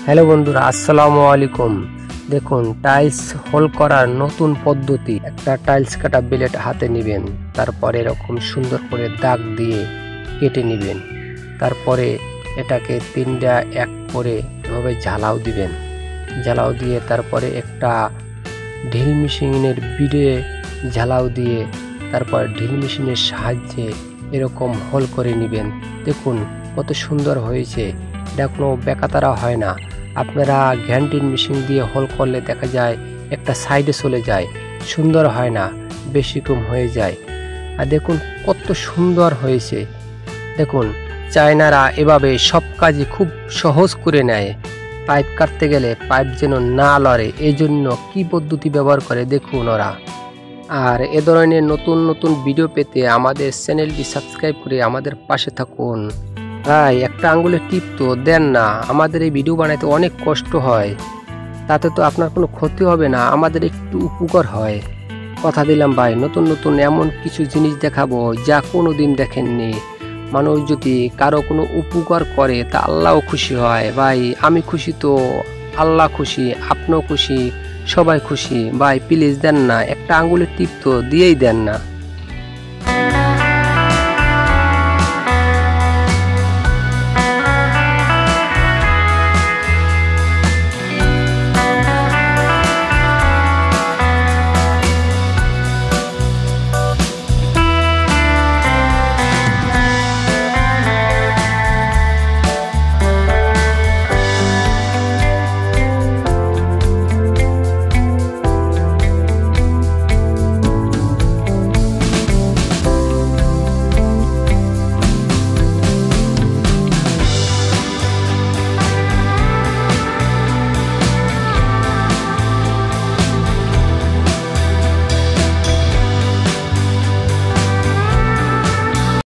Hello বন্ধুরা, আসসালামু আলাইকুম। দেখুন, টাইলস হোল করার নতুন পদ্ধতি। একটা টাইলস কাটা ব্লেড হাতে নেবেন, তারপরে এরকম সুন্দর করে দাগ দিয়ে কেটে নেবেন। তারপরে এটাকে তিনটা এক করে এভাবে ঝালাও দিবেন। ঝালাও দিয়ে তারপরে একটা ড্রিল মেশিনের বিডে ঝালাও দিয়ে তারপর ড্রিল মেশিনের সাহায্যে এরকম হোল করে নেবেন। দেখুন কত সুন্দর হয়েছে, এটা কোনো বেকাতারা হয় না। আপনারা গ্যান্টিন মেশিন দিয়ে হোল করলে দেখা যায় একটা সাইডে চলে যায়, সুন্দর হয় না, বেশি কম হয়ে যায়। আর দেখুন কত সুন্দর হয়েছে। দেখুন, চায়নারা এভাবে সব কাজই খুব সহজ করে নেয়। পাইপ কাটতে গেলে পাইপ যেন না লড়ে, এই জন্য কী পদ্ধতি ব্যবহার করে দেখুন ওরা। আর এ ধরনের নতুন নতুন ভিডিও পেতে আমাদের চ্যানেলটি সাবস্ক্রাইব করে আমাদের পাশে থাকুন। ভাই, একটা আঙ্গুলের টিপ তো দেন না, আমাদের এই ভিডিও বানাইতে অনেক কষ্ট হয়, তাতে তো আপনার কোনো ক্ষতি হবে না, আমাদের একটু উপকার হয়। কথা দিলাম ভাই, নতুন নতুন এমন কিছু জিনিস দেখাবো যা কোনো দিন দেখেননি। মানুষ যদি কারো কোনো উপকার করে তা আল্লাহও খুশি হয়। ভাই আমি খুশি তো আল্লাহ খুশি, আপনিও খুশি, সবাই খুশি। ভাই প্লিজ দেন না, একটা আঙ্গুলের টিপ তো দিয়েই দেন না।